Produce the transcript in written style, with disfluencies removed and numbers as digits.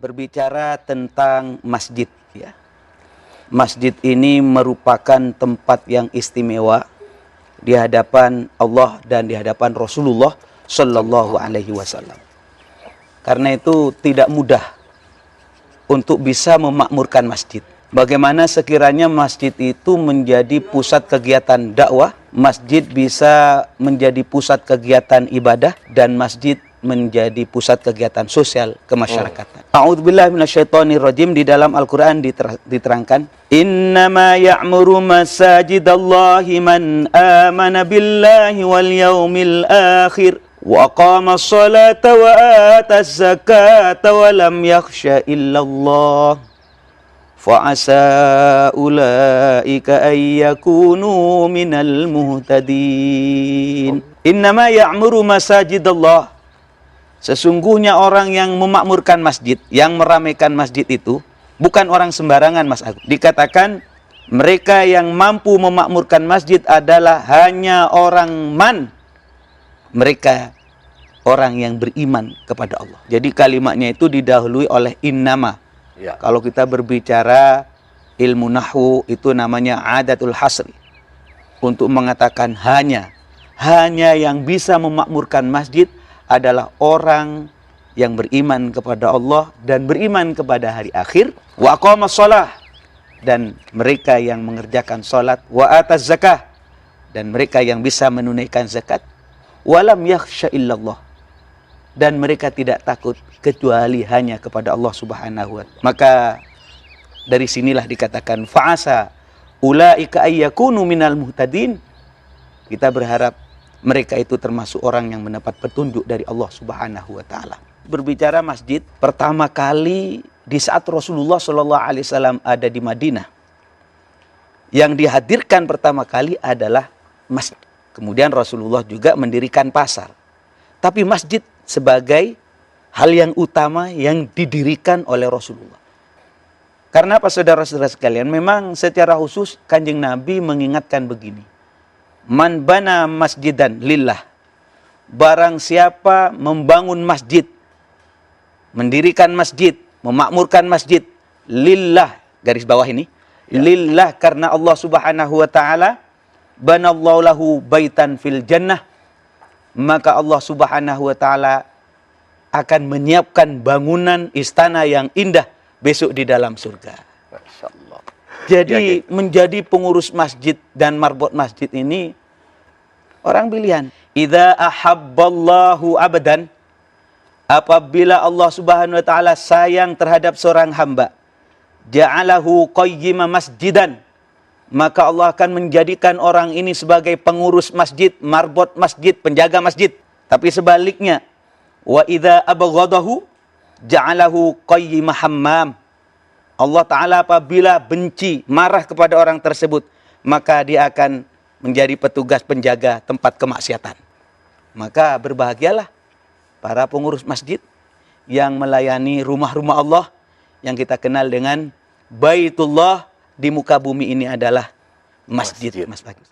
berbicara tentang masjid, ya. Masjid ini merupakan tempat yang istimewa di hadapan Allah dan di hadapan Rasulullah Shallallahu Alaihi Wasallam. Karena itu tidak mudah untuk bisa memakmurkan masjid. Bagaimana sekiranya masjid itu menjadi pusat kegiatan dakwah, masjid bisa menjadi pusat kegiatan ibadah, dan masjid menjadi pusat kegiatan sosial kemasyarakatan. A'udzubillahi minasyaitonirrajim. Di dalam Al-Quran diterangkan, Innama ya'muru masajidallahi man amana billahi wal yaumil akhir wa aqama as-salata wa ata az-zakata wa lam yakhsha illallah fa'asa ulaika ayyakunu minal muhtadin. Innama ya'muru masajidallah. Sesungguhnya orang yang memakmurkan masjid, yang meramaikan masjid itu bukan orang sembarangan, Mas Agung. Dikatakan mereka yang mampu memakmurkan masjid adalah hanya orang mereka orang yang beriman kepada Allah. Jadi kalimatnya itu didahului oleh innama. Ya. Kalau kita berbicara ilmu nahwu itu namanya adatul hasri. Untuk mengatakan hanya yang bisa memakmurkan masjid adalah orang yang beriman kepada Allah dan beriman kepada hari akhir, wa aqamas shalah, dan mereka yang mengerjakan salat, wa ataz zakah, dan mereka yang bisa menunaikan zakat, walam yakhsha illallah, dan mereka tidak takut kecuali hanya kepada Allah Subhanahu wa ta'ala. Maka dari sinilah dikatakan fa'asa ulaika ayyakunu minal muhtadin. Kita berharap mereka itu termasuk orang yang mendapat petunjuk dari Allah Subhanahu wa ta'ala. Berbicara masjid, pertama kali di saat Rasulullah SAW ada di Madinah, yang dihadirkan pertama kali adalah masjid. Kemudian Rasulullah juga mendirikan pasar. Tapi masjid sebagai hal yang utama yang didirikan oleh Rasulullah. Karena apa, saudara-saudara sekalian? Memang secara khusus Kanjeng Nabi mengingatkan begini. Man bana masjidan lillah. Barang siapa membangun masjid, mendirikan masjid, memakmurkan masjid lillah, garis bawah ini, ya. Lillah, karena Allah Subhanahu wa ta'ala, banallahu lahu baitan fil jannah, maka Allah Subhanahu wa ta'ala akan menyiapkan bangunan istana yang indah besok di dalam surga. Masya Allah. Jadi menjadi pengurus masjid dan marbot masjid ini orang pilihan. Idza ahabballahu abadan, apabila Allah Subhanahu wa ta'ala sayang terhadap seorang hamba, ja'alahu qayyima masjidan, maka Allah akan menjadikan orang ini sebagai pengurus masjid, marbot masjid, penjaga masjid. Tapi sebaliknya, wa idza abghadahu ja'alahu qayyima hammam. Allah Ta'ala apabila benci, marah kepada orang tersebut, maka dia akan menjadi petugas penjaga tempat kemaksiatan. Maka berbahagialah para pengurus masjid yang melayani rumah-rumah Allah yang kita kenal dengan Baitullah di muka bumi ini adalah masjid. Mas Bagus.